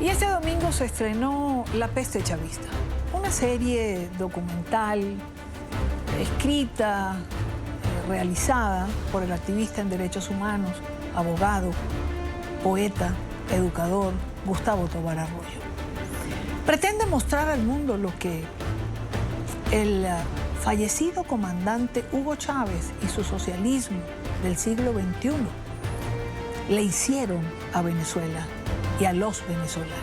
Y este domingo se estrenó La peste chavista, una serie documental escrita, realizada por el activista en derechos humanos, abogado, poeta, educador Gustavo Tovar Arroyo. Pretende mostrar al mundo lo que el fallecido comandante Hugo Chávez y su socialismo del siglo XXI le hicieron a Venezuela y a los venezolanos.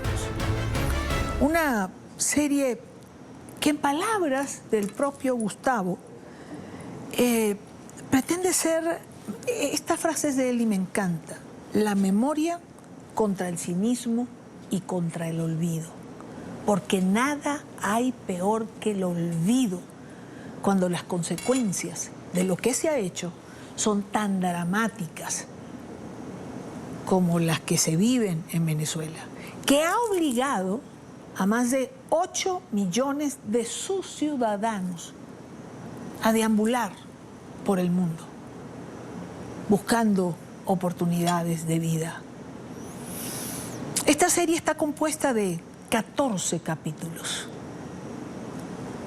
Una serie que, en palabras del propio Gustavo, pretende ser, esta frase es de él y me encanta, la memoria contra el cinismo y contra el olvido. Porque nada hay peor que el olvido cuando las consecuencias de lo que se ha hecho son tan dramáticas como las que se viven en Venezuela, que ha obligado a más de 8 millones de sus ciudadanos a deambular por el mundo, buscando oportunidades de vida. Esta serie está compuesta de 14 capítulos.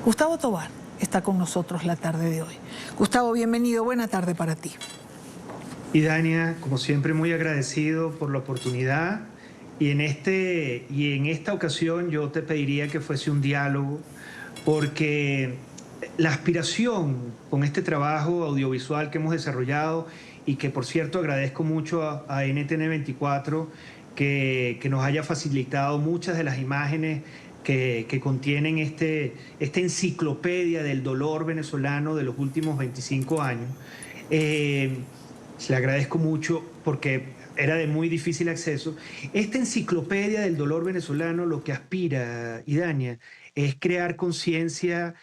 Gustavo Tovar está con nosotros la tarde de hoy. Gustavo, bienvenido, buena tarde para ti. Y Dania, como siempre, muy agradecido por la oportunidad. Y en esta ocasión yo te pediría que fuese un diálogo, porque la aspiración con este trabajo audiovisual que hemos desarrollado, y que por cierto agradezco mucho a NTN 24 que nos haya facilitado muchas de las imágenes que contienen esta enciclopedia del dolor venezolano de los últimos 25 años. Le agradezco mucho porque era de muy difícil acceso. Esta enciclopedia del dolor venezolano lo que aspira, Idania, es crear conciencia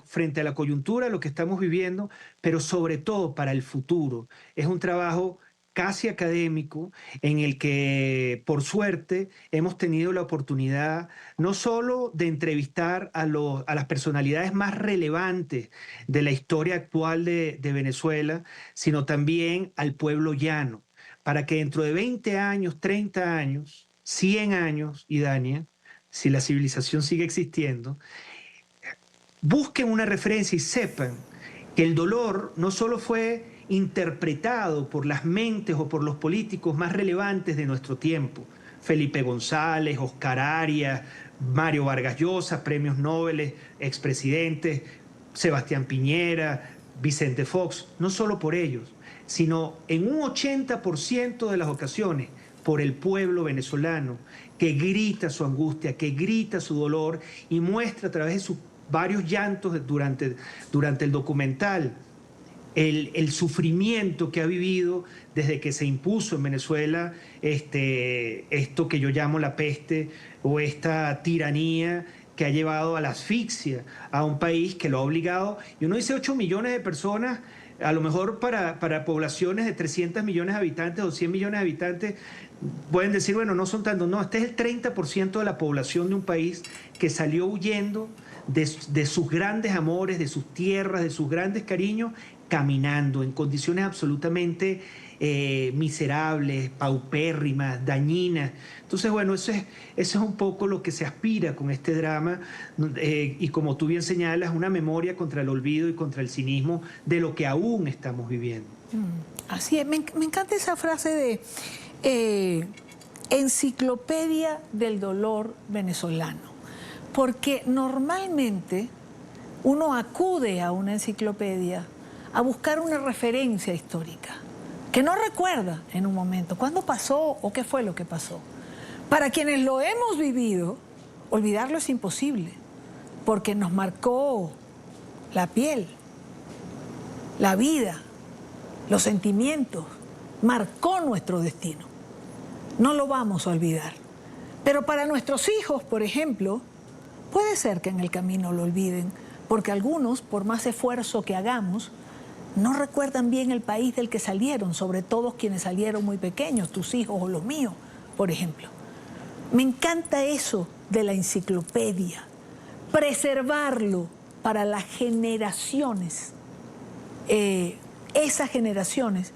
frente a la coyuntura, lo que estamos viviendo, pero sobre todo para el futuro. Es un trabajo casi académico en el que, por suerte, hemos tenido la oportunidad no solo de entrevistar a las personalidades más relevantes de la historia actual de Venezuela, sino también al pueblo llano, para que dentro de 20 años, 30 años, 100 años, Idania, si la civilización sigue existiendo, busquen una referencia y sepan que el dolor no solo fue interpretado por las mentes o por los políticos más relevantes de nuestro tiempo, Felipe González, Oscar Arias, Mario Vargas Llosa, premios Nobel, expresidentes, Sebastián Piñera, Vicente Fox, no solo por ellos, sino en un 80% de las ocasiones por el pueblo venezolano, que grita su angustia, que grita su dolor y muestra a través de sus varios llantos durante el documental el sufrimiento que ha vivido desde que se impuso en Venezuela esto que yo llamo la peste, o esta tiranía que ha llevado a la asfixia a un país que lo ha obligado. Y uno dice 8 millones de personas, a lo mejor para poblaciones de 300 millones de habitantes o 100 millones de habitantes, pueden decir, bueno, no son tantos. No, este es el 30% de la población de un país que salió huyendo de sus grandes amores, de sus tierras, de sus grandes cariños, caminando en condiciones absolutamente miserables, paupérrimas, dañinas. Entonces, bueno, eso es un poco lo que se aspira con este drama, y como tú bien señalas, una memoria contra el olvido y contra el cinismo de lo que aún estamos viviendo. Así es, me encanta esa frase de enciclopedia del dolor venezolano, porque normalmente uno acude a una enciclopedia a buscar una referencia histórica, que no recuerda en un momento cuándo pasó o qué fue lo que pasó. Para quienes lo hemos vivido, olvidarlo es imposible, porque nos marcó la piel, la vida, los sentimientos, marcó nuestro destino. No lo vamos a olvidar. Pero para nuestros hijos, por ejemplo, puede ser que en el camino lo olviden, porque algunos, por más esfuerzo que hagamos, no recuerdan bien el país del que salieron, sobre todo quienes salieron muy pequeños, tus hijos o los míos, por ejemplo. Me encanta eso de la enciclopedia, preservarlo para las generaciones, esas generaciones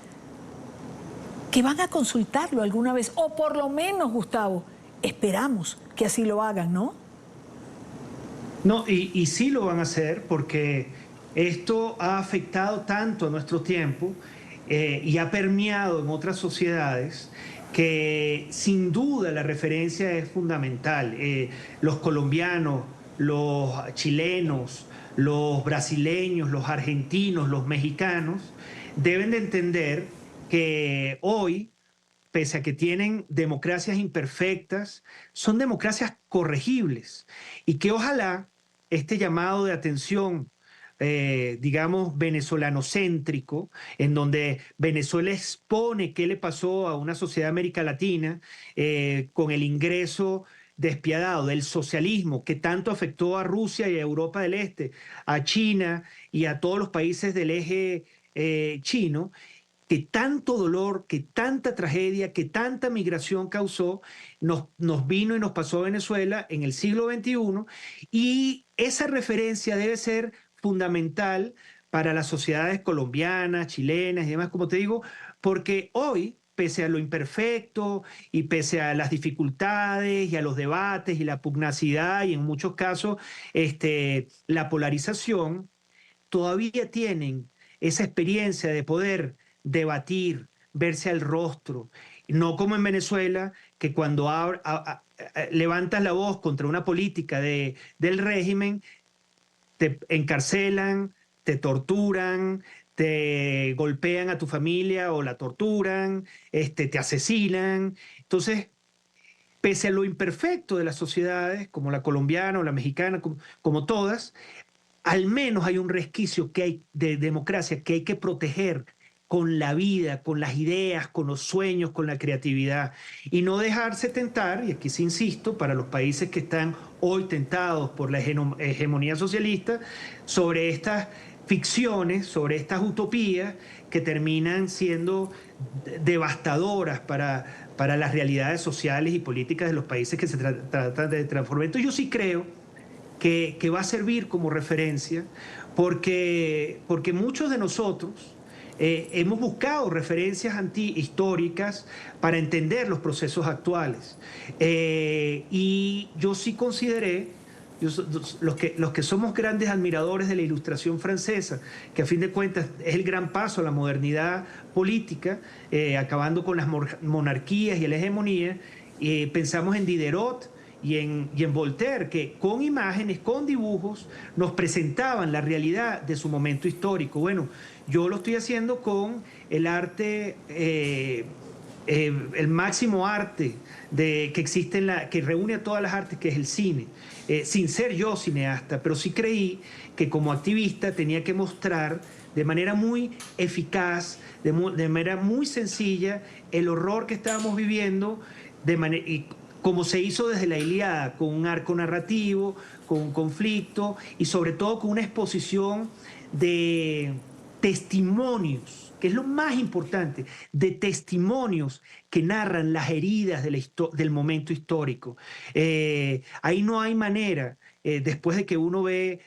que van a consultarlo alguna vez, o por lo menos, Gustavo, esperamos que así lo hagan, ¿no? No, y sí lo van a hacer porque esto ha afectado tanto a nuestro tiempo y ha permeado en otras sociedades que sin duda la referencia es fundamental. Los colombianos, los chilenos, los brasileños, los argentinos, los mexicanos deben de entender que hoy, pese a que tienen democracias imperfectas, son democracias corregibles y que ojalá este llamado de atención, digamos, venezolanocéntrico, en donde Venezuela expone qué le pasó a una sociedad de América Latina con el ingreso despiadado del socialismo que tanto afectó a Rusia y a Europa del Este, a China y a todos los países del eje chino, que tanto dolor, que tanta tragedia, que tanta migración causó, nos vino y nos pasó a Venezuela en el siglo XXI, y esa referencia debe ser fundamental para las sociedades colombianas, chilenas y demás, como te digo, porque hoy, pese a lo imperfecto y pese a las dificultades y a los debates y la pugnacidad y en muchos casos la polarización, todavía tienen esa experiencia de poder debatir, verse al rostro, no como en Venezuela, que cuando levantas la voz contra una política del régimen, te encarcelan, te torturan, te golpean a tu familia o la torturan, te asesinan. Entonces, pese a lo imperfecto de las sociedades, como la colombiana o la mexicana, como todas, al menos hay un resquicio que hay de democracia que hay que proteger con la vida, con las ideas, con los sueños, con la creatividad, y no dejarse tentar, y aquí sí insisto, para los países que están hoy tentados por la hegemonía socialista, sobre estas ficciones, sobre estas utopías que terminan siendo devastadoras para las realidades sociales y políticas de los países que se tratan de transformar. Entonces yo sí creo que va a servir como referencia porque muchos de nosotros hemos buscado referencias antihistóricas para entender los procesos actuales. Y yo sí consideré, los que somos grandes admiradores de la Ilustración francesa, que a fin de cuentas es el gran paso a la modernidad política, acabando con las monarquías y la hegemonía, pensamos en Diderot y en Voltaire, que con imágenes, con dibujos, nos presentaban la realidad de su momento histórico. Bueno, yo lo estoy haciendo con el arte, el máximo arte que existe, que reúne a todas las artes, que es el cine. Sin ser yo cineasta, pero sí creí que como activista tenía que mostrar de manera muy eficaz, de manera muy sencilla, el horror que estábamos viviendo, como se hizo desde la Ilíada, con un arco narrativo, con un conflicto y sobre todo con una exposición de testimonios, que es lo más importante, de testimonios que narran las heridas del momento histórico. Ahí no hay manera, después de que uno ve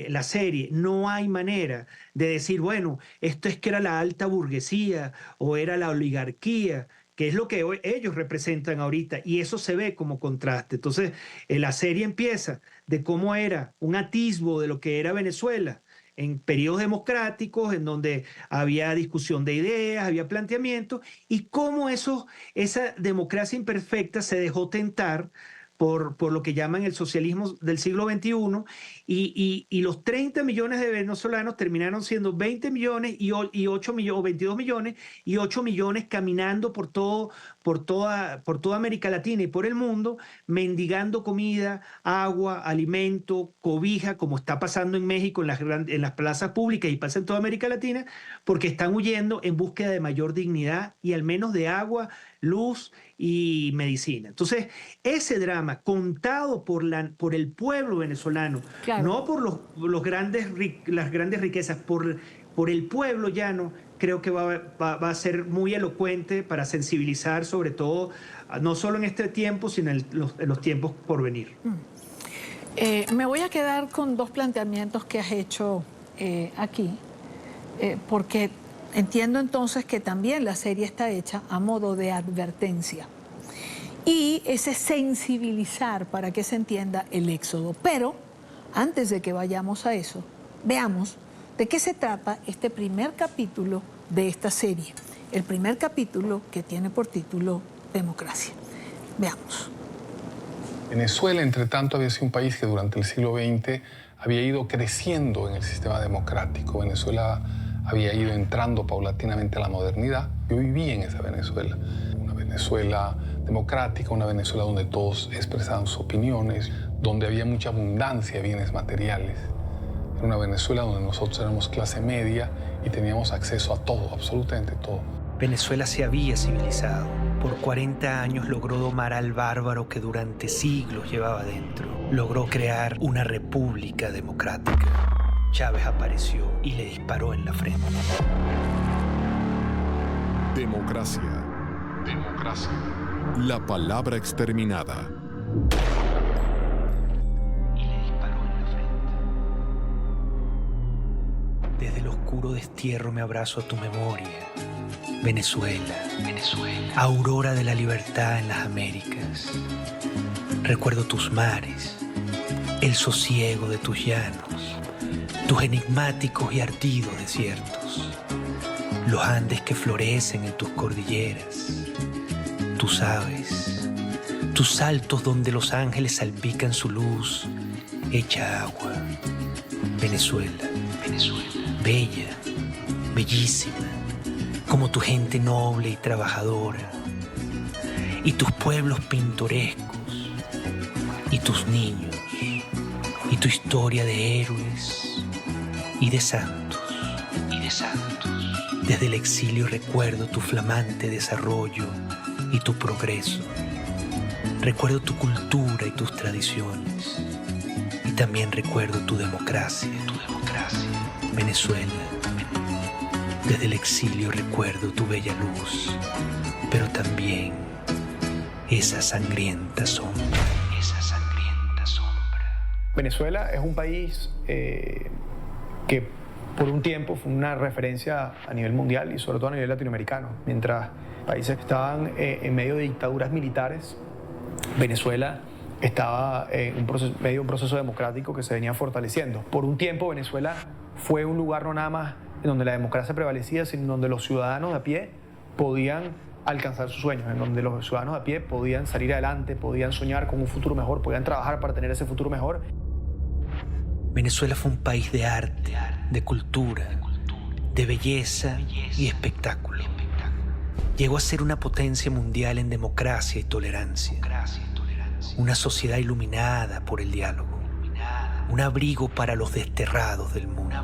la serie, no hay manera de decir, bueno, esto es que era la alta burguesía o era la oligarquía, que es lo que ellos representan ahorita, y eso se ve como contraste. Entonces, la serie empieza de cómo era un atisbo de lo que era Venezuela en periodos democráticos, en donde había discusión de ideas, había planteamientos, y cómo esa democracia imperfecta se dejó tentar por lo que llaman el socialismo del siglo XXI, y los 30 millones de venezolanos terminaron siendo 20 millones y 8 millones, o 22 millones y 8 millones caminando por toda América Latina y por el mundo, mendigando comida, agua, alimento, cobija, como está pasando en México en las plazas públicas y pasa en toda América Latina, porque están huyendo en búsqueda de mayor dignidad y al menos de agua, luz y medicina. Entonces, ese drama contado por el pueblo venezolano, Claro. no por las grandes riquezas, por el pueblo llano, creo que va a ser muy elocuente para sensibilizar, sobre todo, no solo en este tiempo, sino en los tiempos por venir. Me voy a quedar con dos planteamientos que has hecho aquí, porque entiendo entonces que también la serie está hecha a modo de advertencia. y ese sensibilizar para que se entienda el éxodo. Pero antes de que vayamos a eso, veamos de qué se trata este primer capítulo de esta serie. El primer capítulo que tiene por título Democracia. Veamos. Venezuela, entre tanto, había sido un país que durante el siglo XX había ido creciendo en el sistema democrático. Venezuela había ido entrando paulatinamente a la modernidad. Yo viví en esa Venezuela, una Venezuela democrática, una Venezuela donde todos expresaban sus opiniones, donde había mucha abundancia de bienes materiales. Era una Venezuela donde nosotros éramos clase media y teníamos acceso a todo, absolutamente todo. Venezuela se había civilizado. Por 40 años logró domar al bárbaro que durante siglos llevaba dentro. Logró crear una república democrática. Chávez apareció y le disparó en la frente. Democracia. Democracia. La palabra exterminada. Y le disparó en la frente. Desde el oscuro destierro me abrazo a tu memoria. Venezuela, Venezuela, aurora de la libertad en las Américas. Recuerdo tus mares, el sosiego de tus llanos, tus enigmáticos y ardidos desiertos, los Andes que florecen en tus cordilleras, tus aves, tus saltos donde los ángeles salpican su luz, hecha agua. Venezuela, Venezuela, bella, bellísima, como tu gente noble y trabajadora, y tus pueblos pintorescos, y tus niños, y tu historia de héroes y de santos, Desde el exilio recuerdo tu flamante desarrollo y tu progreso. Recuerdo tu cultura y tus tradiciones. Y también recuerdo tu democracia, Venezuela. Desde el exilio recuerdo tu bella luz, pero también esa sangrienta sombra. Venezuela es un país que por un tiempo fue una referencia a nivel mundial y sobre todo a nivel latinoamericano. Mientras países estaban en medio de dictaduras militares, Venezuela estaba en medio de un proceso democrático que se venía fortaleciendo. Por un tiempo Venezuela fue un lugar no nada más en donde la democracia prevalecía, sino en donde los ciudadanos de a pie podían alcanzar sus sueños, en donde los ciudadanos de a pie podían salir adelante, podían soñar con un futuro mejor, podían trabajar para tener ese futuro mejor. Venezuela fue un país de arte, de cultura, de belleza y espectáculo. Llegó a ser una potencia mundial en democracia y tolerancia. Una sociedad iluminada por el diálogo. Un abrigo para los desterrados del mundo.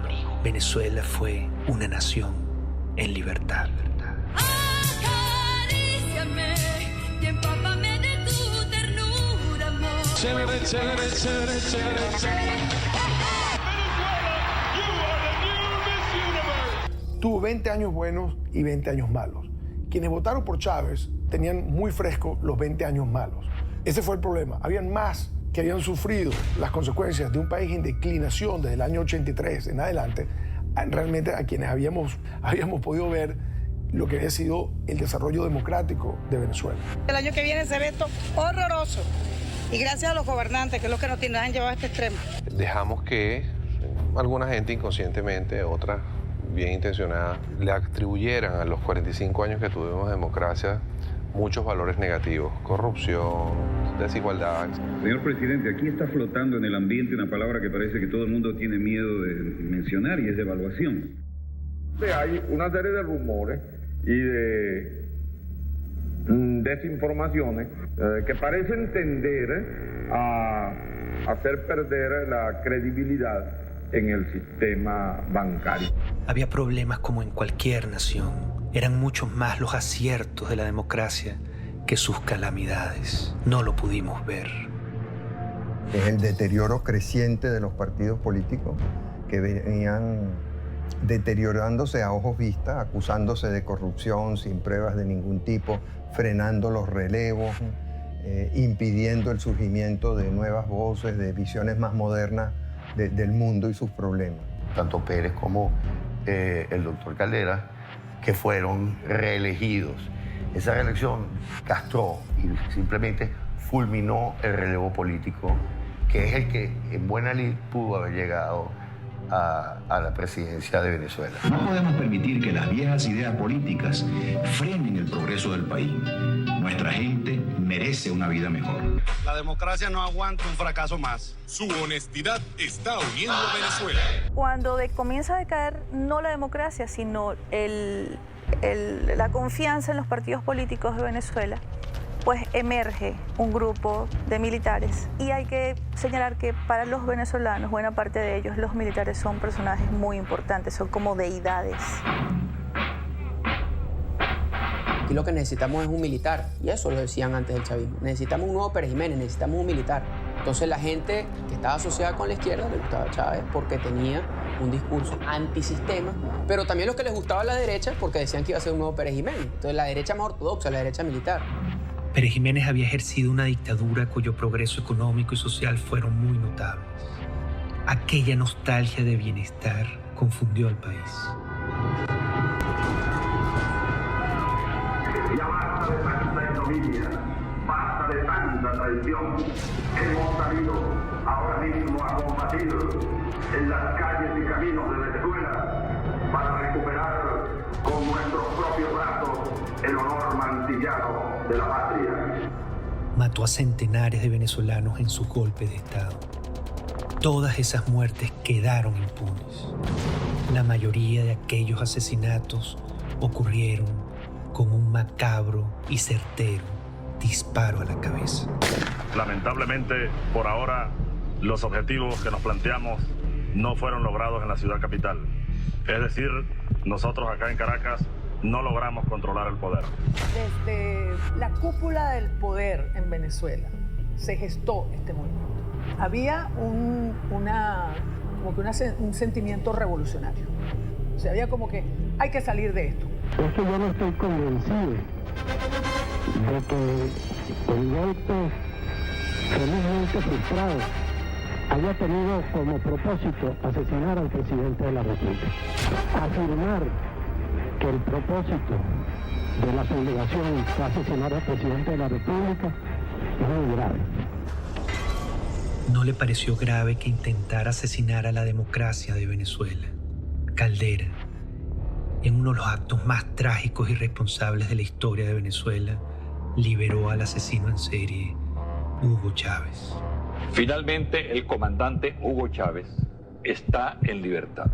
Venezuela fue una nación en libertad. Acaríciame y empápame de tu ternura, amor. Chévere, chévere, chévere, chévere, chévere. Tuvo 20 años buenos y 20 años malos. Quienes votaron por Chávez tenían muy fresco los 20 años malos. Ese fue el problema. Habían más que habían sufrido las consecuencias de un país en declinación desde el año 83 en adelante, realmente a quienes habíamos podido ver lo que había sido el desarrollo democrático de Venezuela. El año que viene se ve esto horroroso. Y gracias a los gobernantes, que es lo que nos han llevado a este extremo. Dejamos que alguna gente inconscientemente, otra bien intencionada, le atribuyeran a los 45 años que tuvimos de democracia muchos valores negativos, corrupción, desigualdad. Señor presidente, aquí está flotando en el ambiente una palabra que parece que todo el mundo tiene miedo de mencionar y es devaluación. Hay una serie de rumores y de desinformaciones que parecen tender a hacer perder la credibilidad en el sistema bancario. Había problemas como en cualquier nación. Eran muchos más los aciertos de la democracia que sus calamidades. No lo pudimos ver. Es el deterioro creciente de los partidos políticos que venían deteriorándose a ojos vistas, acusándose de corrupción sin pruebas de ningún tipo, frenando los relevos, impidiendo el surgimiento de nuevas voces, de visiones más modernas del mundo y sus problemas. Tanto Pérez como el doctor Caldera, que fueron reelegidos. Esa reelección castró y simplemente fulminó el relevo político, que es el que en buena lid pudo haber llegado a la presidencia de Venezuela. No podemos permitir que las viejas ideas políticas frenen el progreso del país. Nuestra gente merece una vida mejor. La democracia no aguanta un fracaso más. Su honestidad está uniendo a Venezuela. Cuando comienza a decaer no la democracia, sino la confianza en los partidos políticos de Venezuela, pues emerge un grupo de militares. Y hay que señalar que para los venezolanos, buena parte de ellos, los militares son personajes muy importantes, son como deidades. Y lo que necesitamos es un militar, y eso lo decían antes del chavismo. Necesitamos un nuevo Pérez Jiménez, necesitamos un militar. Entonces la gente que estaba asociada con la izquierda le gustaba a Chávez porque tenía un discurso antisistema, pero también los que les gustaba a la derecha porque decían que iba a ser un nuevo Pérez Jiménez. Entonces la derecha más ortodoxa, la derecha militar. Pérez Jiménez había ejercido una dictadura cuyo progreso económico y social fueron muy notables. Aquella nostalgia de bienestar confundió al país. Ya basta de tanta ignominia, basta de tanta traición. Hemos salido ahora mismo a combatir en las calles y caminos de Venezuela para recuperar con nuestros propios brazos el honor mancillado de la patria. Mató a centenares de venezolanos en su golpe de Estado. Todas esas muertes quedaron impunes. La mayoría de aquellos asesinatos ocurrieron con un macabro y certero disparo a la cabeza. Lamentablemente, por ahora, los objetivos que nos planteamos no fueron logrados en la ciudad capital. Es decir, nosotros acá en Caracas no logramos controlar el poder. Desde la cúpula del poder en Venezuela se gestó este movimiento. Había un sentimiento revolucionario. O sea, había como que hay que salir de esto. Es que yo no estoy convencido de que el golpe felizmente frustrado haya tenido como propósito asesinar al presidente de la República. Afirmar que el propósito de la sublevación fue asesinar al presidente de la República es muy grave. No le pareció grave que intentara asesinar a la democracia de Venezuela. Caldera, en uno de los actos más trágicos y responsables de la historia de Venezuela, liberó al asesino en serie, Hugo Chávez. Finalmente, el comandante Hugo Chávez está en libertad.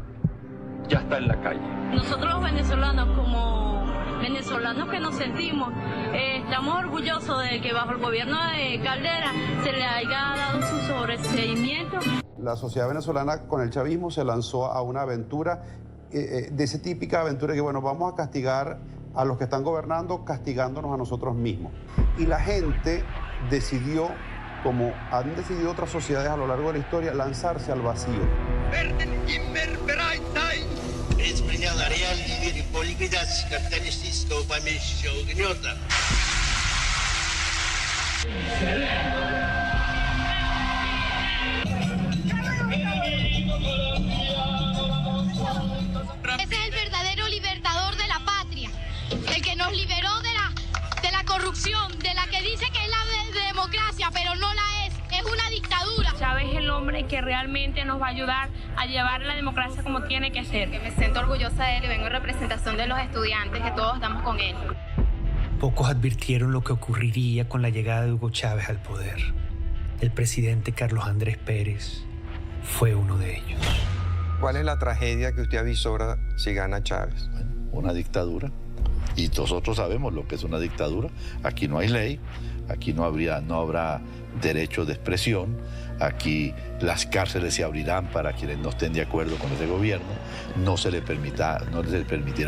Ya está en la calle. Nosotros los venezolanos, como venezolanos que nos sentimos, estamos orgullosos de que bajo el gobierno de Caldera se le haya dado su sobreseimiento. La sociedad venezolana con el chavismo se lanzó a una aventura, de esa típica aventura que, bueno, vamos a castigar a los que están gobernando castigándonos a nosotros mismos. Y la gente decidió, como han decidido otras sociedades a lo largo de la historia, lanzarse al vacío. Ese es el verdadero libertador de la patria, el que nos liberó de la corrupción, de la que dice que es la democracia, pero no la es una dictadura. Chávez es el hombre que realmente nos va a ayudar a llevar la democracia como tiene que ser. Me siento orgullosa de él y vengo en representación de los estudiantes, que todos estamos con él. Pocos advirtieron lo que ocurriría con la llegada de Hugo Chávez al poder. El presidente Carlos Andrés Pérez fue uno de ellos. ¿Cuál es la tragedia que usted avisora si gana Chávez? Bueno, una dictadura. Y nosotros sabemos lo que es una dictadura. Aquí no hay ley, aquí no habrá derecho de expresión, aquí las cárceles se abrirán para quienes no estén de acuerdo con ese gobierno, no se le permitirá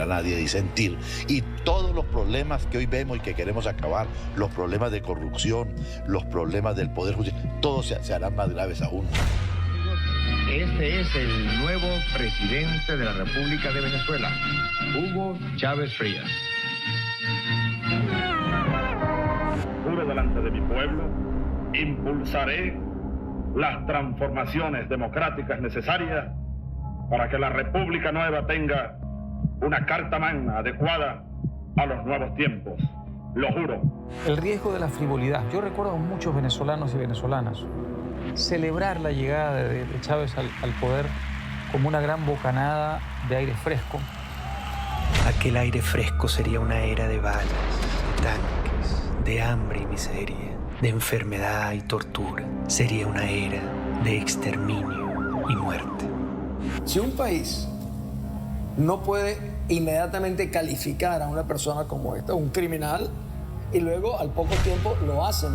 a nadie disentir. Y todos los problemas que hoy vemos y que queremos acabar, los problemas de corrupción, los problemas del poder judicial, todos se harán más graves aún. Este es el nuevo presidente de la República de Venezuela, Hugo Chávez Frías. Juro delante de mi pueblo, impulsaré las transformaciones democráticas necesarias para que la República Nueva tenga una carta magna adecuada a los nuevos tiempos. lo juro. El riesgo de la frivolidad. Yo recuerdo a muchos venezolanos y venezolanas celebrar la llegada de Chávez al poder como una gran bocanada de aire fresco. Aquel aire fresco sería una era de balas, de tanques, de hambre y miseria, de enfermedad y tortura. Sería una era de exterminio y muerte. Si un país no puede inmediatamente calificar a una persona como esta, un criminal, y luego al poco tiempo lo hacen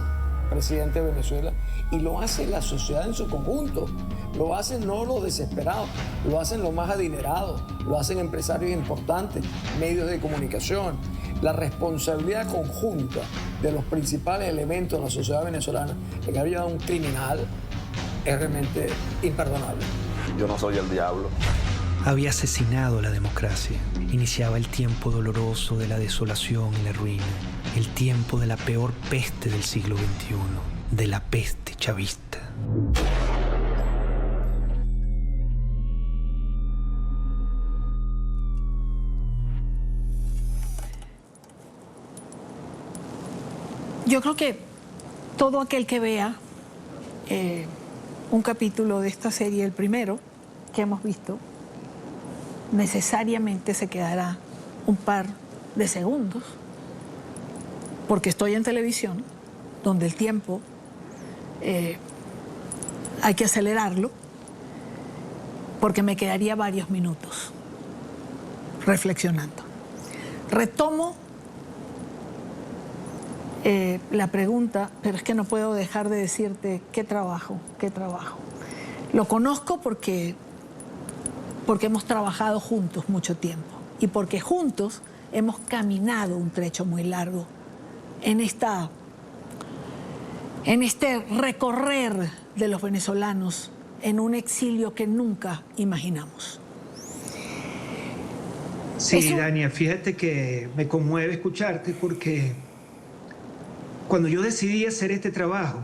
presidente de Venezuela, y lo hace la sociedad en su conjunto, lo hacen no los desesperados, lo hacen los más adinerados, lo hacen empresarios importantes, medios de comunicación. La responsabilidad conjunta de los principales elementos de la sociedad venezolana en que había un criminal es realmente imperdonable. Yo no soy el diablo. Había asesinado la democracia. Iniciaba el tiempo doloroso de la desolación y la ruina. El tiempo de la peor peste del siglo XXI, de la peste chavista. Yo creo que todo aquel que vea un capítulo de esta serie, el primero que hemos visto, necesariamente se quedará un par de segundos, porque estoy en televisión, donde el tiempo hay que acelerarlo, porque me quedaría varios minutos reflexionando. Retomo la pregunta, pero es que no puedo dejar de decirte qué trabajo. Lo conozco porque hemos trabajado juntos mucho tiempo y porque juntos hemos caminado un trecho muy largo en este recorrer de los venezolanos en un exilio que nunca imaginamos. Sí, Dania, fíjate que me conmueve escucharte porque cuando yo decidí hacer este trabajo,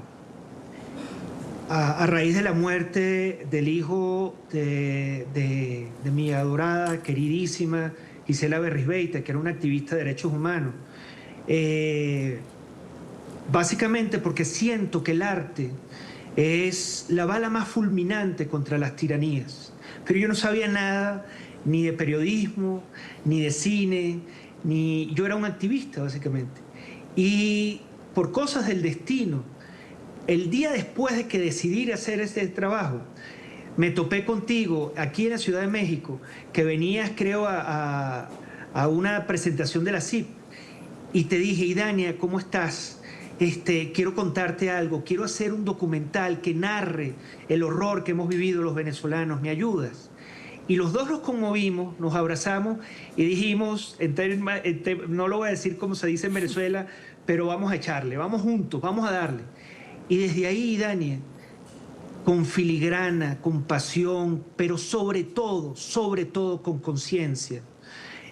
a raíz de la muerte del hijo de mi adorada, queridísima Gisela Berrizbeita, que era una activista de derechos humanos, básicamente porque siento que el arte es la bala más fulminante contra las tiranías. Pero yo no sabía nada ni de periodismo, ni de cine, yo era un activista básicamente. Y por cosas del destino, el día después de que decidí hacer este trabajo, me topé contigo aquí en la Ciudad de México, que venías, creo, a una presentación de la CIP, y te dije, Idania, ¿cómo estás? Quiero contarte algo, quiero hacer un documental que narre el horror que hemos vivido los venezolanos, ¿me ayudas? Y los dos nos conmovimos, nos abrazamos y dijimos, no lo voy a decir como se dice en Venezuela, pero vamos a echarle, vamos juntos, vamos a darle. Y desde ahí, Dania, con filigrana, con pasión, pero sobre todo con conciencia,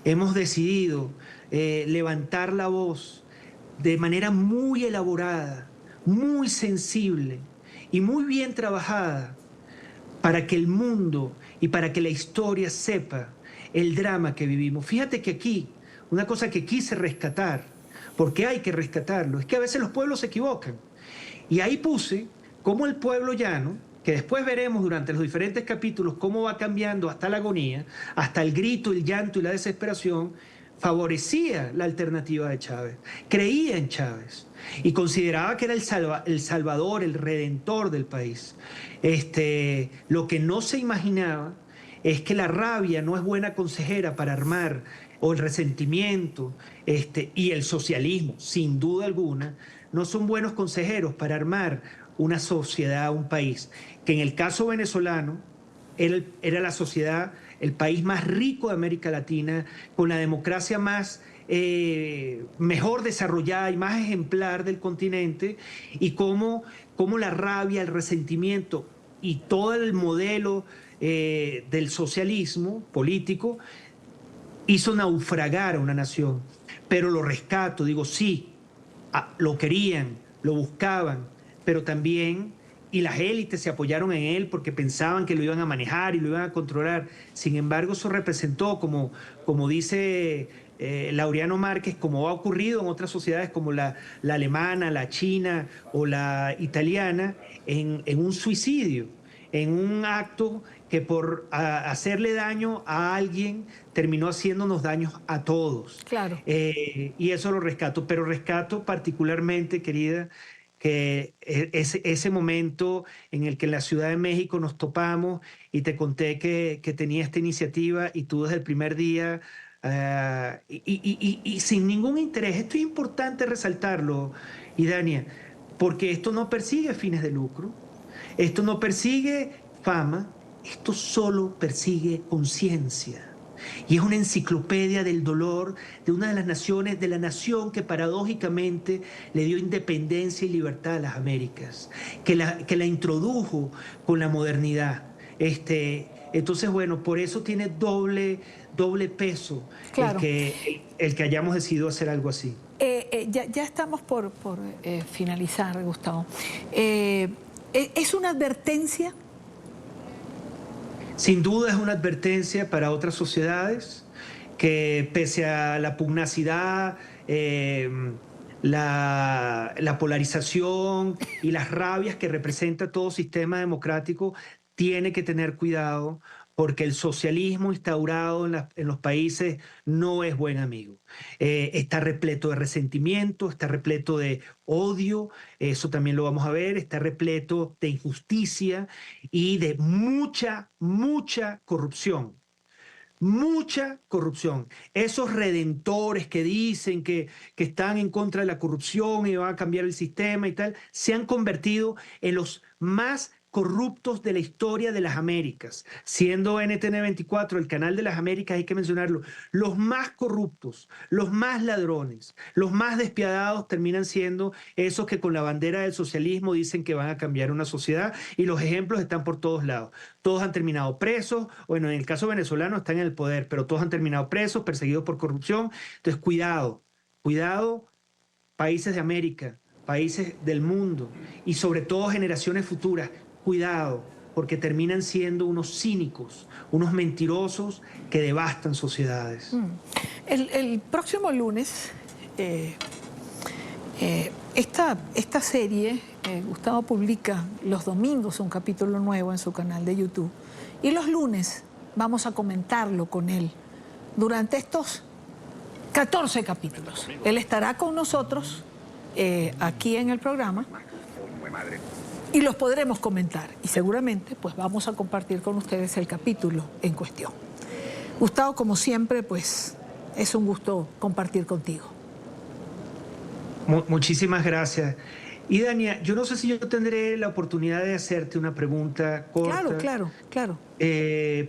hemos decidido levantar la voz de manera muy elaborada, muy sensible y muy bien trabajada para que el mundo y para que la historia sepa el drama que vivimos. Fíjate que aquí, una cosa que quise rescatar, porque hay que rescatarlo, es que a veces los pueblos se equivocan. Y ahí puse cómo el pueblo llano, que después veremos durante los diferentes capítulos cómo va cambiando hasta la agonía, hasta el grito, el llanto y la desesperación, favorecía la alternativa de Chávez, creía en Chávez y consideraba que era el salvador, el redentor del país. Lo que no se imaginaba es que la rabia no es buena consejera para armar, o el resentimiento y el socialismo, sin duda alguna, no son buenos consejeros para armar una sociedad, un país, que en el caso venezolano era la sociedad, el país más rico de América Latina, con la democracia más mejor desarrollada y más ejemplar del continente, y cómo la rabia, el resentimiento y todo el modelo del socialismo político hizo naufragar a una nación. Pero lo rescato, digo, sí, lo querían, lo buscaban, pero también, y las élites se apoyaron en él porque pensaban que lo iban a manejar y lo iban a controlar. Sin embargo, eso representó, como dice Laureano Márquez, como ha ocurrido en otras sociedades como la alemana, la china o la italiana, en un suicidio, en un acto que por hacerle daño a alguien terminó haciéndonos daños a todos. Claro. Y eso lo rescato, pero rescato particularmente, querida, que ese momento en el que en la Ciudad de México nos topamos y te conté que tenía esta iniciativa y tú desde el primer día, y sin ningún interés. Esto es importante resaltarlo, Idania, porque esto no persigue fines de lucro, esto no persigue fama, esto solo persigue conciencia. Y es una enciclopedia del dolor de una de las naciones, de la nación que paradójicamente le dio independencia y libertad a las Américas, que la introdujo con la modernidad. Entonces, bueno, por eso tiene doble peso, claro, el que hayamos decidido hacer algo así. Ya estamos por finalizar, Gustavo. ¿Es una advertencia? Sin duda es una advertencia para otras sociedades que, pese a la pugnacidad, la polarización y las rabias que representa todo sistema democrático, tiene que tener cuidado, porque el socialismo instaurado en los países no es buen amigo. Está repleto de resentimiento, está repleto de odio, eso también lo vamos a ver, está repleto de injusticia y de mucha corrupción. Mucha corrupción. Esos redentores que dicen que están en contra de la corrupción y van a cambiar el sistema y tal, se han convertido en los más corruptos de la historia de las Américas. Siendo NTN24 el canal de las Américas, hay que mencionarlo, los más corruptos, los más ladrones, los más despiadados terminan siendo esos que con la bandera del socialismo dicen que van a cambiar una sociedad, y los ejemplos están por todos lados. Todos han terminado presos, bueno, en el caso venezolano están en el poder, pero todos han terminado presos, perseguidos por corrupción. Entonces, cuidado, países de América, países del mundo y sobre todo generaciones futuras. Cuidado, porque terminan siendo unos cínicos, unos mentirosos que devastan sociedades. El próximo lunes, esta serie, Gustavo publica los domingos un capítulo nuevo en su canal de YouTube, y los lunes vamos a comentarlo con él durante estos 14 capítulos. Él estará con nosotros aquí en el programa y los podremos comentar, y seguramente pues vamos a compartir con ustedes el capítulo en cuestión. Gustavo, como siempre, pues es un gusto compartir contigo. Muchísimas gracias. Y Dania, yo no sé si yo tendré la oportunidad de hacerte una pregunta corta. Claro.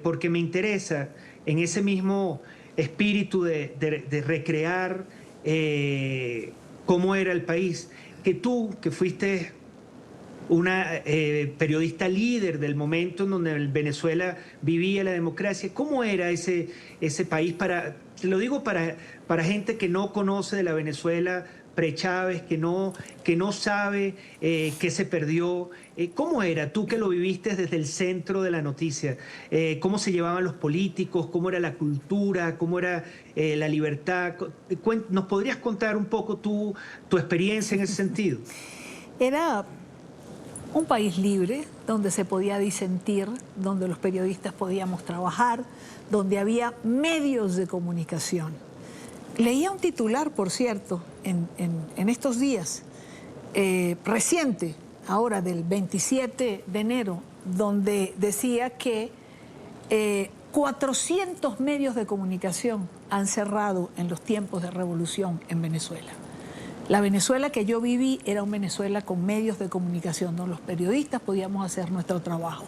Porque me interesa en ese mismo espíritu de recrear cómo era el país, que tú, que fuiste una periodista líder del momento en donde Venezuela vivía la democracia, ¿cómo era ese país? Te lo digo para gente que no conoce de la Venezuela pre-Chávez, que no sabe qué se perdió. ¿Cómo era tú que lo viviste desde el centro de la noticia? ¿Cómo se llevaban los políticos? ¿Cómo era la cultura? ¿Cómo era la libertad? ¿Nos podrías contar un poco tu experiencia en ese sentido? Era un país libre, donde se podía disentir, donde los periodistas podíamos trabajar, donde había medios de comunicación. Leía un titular, por cierto, en estos días, reciente, ahora del 27 de enero, donde decía que 400 medios de comunicación han cerrado en los tiempos de revolución en Venezuela. La Venezuela que yo viví era una Venezuela con medios de comunicación, donde los periodistas podíamos hacer nuestro trabajo.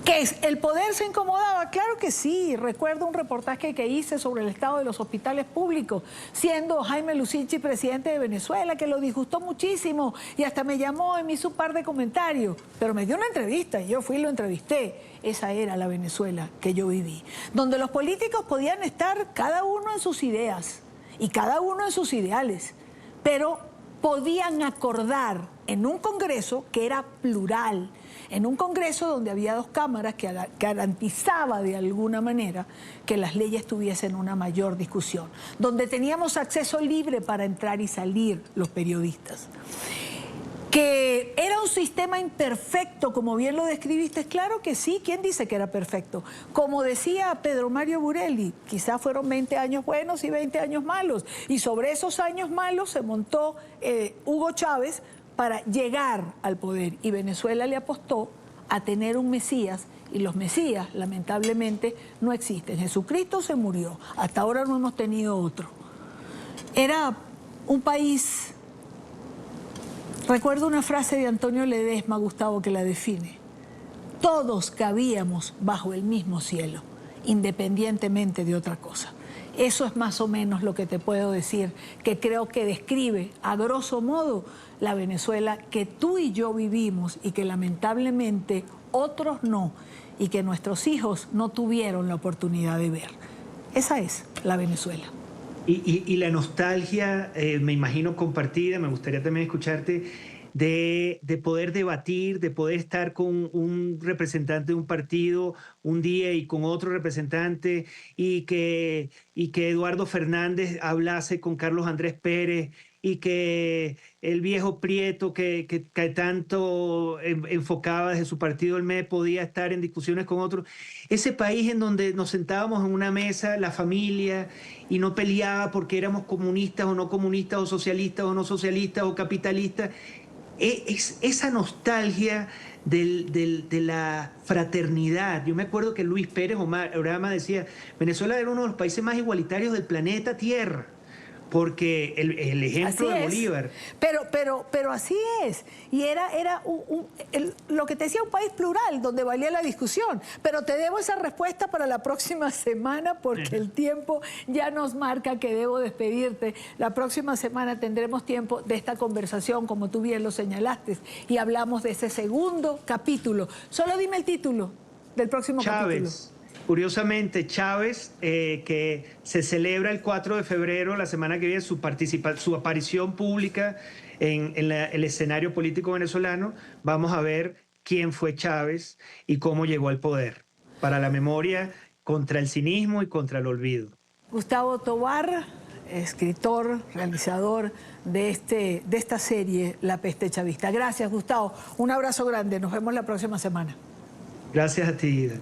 ¿Que el poder se incomodaba? Claro que sí. Recuerdo un reportaje que hice sobre el estado de los hospitales públicos, siendo Jaime Lucinchi presidente de Venezuela, que lo disgustó muchísimo y hasta me llamó y me hizo un par de comentarios, pero me dio una entrevista y yo fui y lo entrevisté. Esa era la Venezuela que yo viví, donde los políticos podían estar cada uno en sus ideas y cada uno en sus ideales, pero podían acordar en un Congreso que era plural, en un Congreso donde había dos cámaras que garantizaba de alguna manera que las leyes tuviesen una mayor discusión, donde teníamos acceso libre para entrar y salir los periodistas. Que era un sistema imperfecto, como bien lo describiste, claro que sí, ¿quién dice que era perfecto? Como decía Pedro Mario Burelli, quizás fueron 20 años buenos y 20 años malos, y sobre esos años malos se montó Hugo Chávez para llegar al poder, y Venezuela le apostó a tener un Mesías, y los Mesías, lamentablemente, no existen. Jesucristo se murió, hasta ahora no hemos tenido otro. Era un país... Recuerdo una frase de Antonio Ledesma, Gustavo, que la define. Todos cabíamos bajo el mismo cielo, independientemente de otra cosa. Eso es más o menos lo que te puedo decir, que creo que describe, a grosso modo, la Venezuela que tú y yo vivimos y que lamentablemente otros no, y que nuestros hijos no tuvieron la oportunidad de ver. Esa es la Venezuela. Y la nostalgia, me imagino compartida, me gustaría también escucharte, de poder debatir, de poder estar con un representante de un partido un día y con otro representante, y que Eduardo Fernández hablase con Carlos Andrés Pérez, y que el viejo Prieto que tanto enfocaba desde su partido el ME podía estar en discusiones con otros. Ese país en donde nos sentábamos en una mesa, la familia, y no peleaba porque éramos comunistas o no comunistas, o socialistas o no socialistas, o capitalistas. Esa nostalgia de la fraternidad. Yo me acuerdo que Luis Pérez Orama decía, Venezuela era uno de los países más igualitarios del planeta Tierra, porque el ejemplo de Bolívar. Pero así es. Y era lo que te decía, un país plural, donde valía la discusión. Pero te debo esa respuesta para la próxima semana, porque el tiempo ya nos marca que debo despedirte. La próxima semana tendremos tiempo de esta conversación, como tú bien lo señalaste, y hablamos de ese segundo capítulo. Solo dime el título del próximo capítulo. Curiosamente, Chávez, que se celebra el 4 de febrero, la semana que viene, su aparición pública en el escenario político venezolano. Vamos a ver quién fue Chávez y cómo llegó al poder, para la memoria, contra el cinismo y contra el olvido. Gustavo Tovar, escritor, realizador de esta serie La Peste Chavista. Gracias, Gustavo. Un abrazo grande. Nos vemos la próxima semana. Gracias a ti, Ida.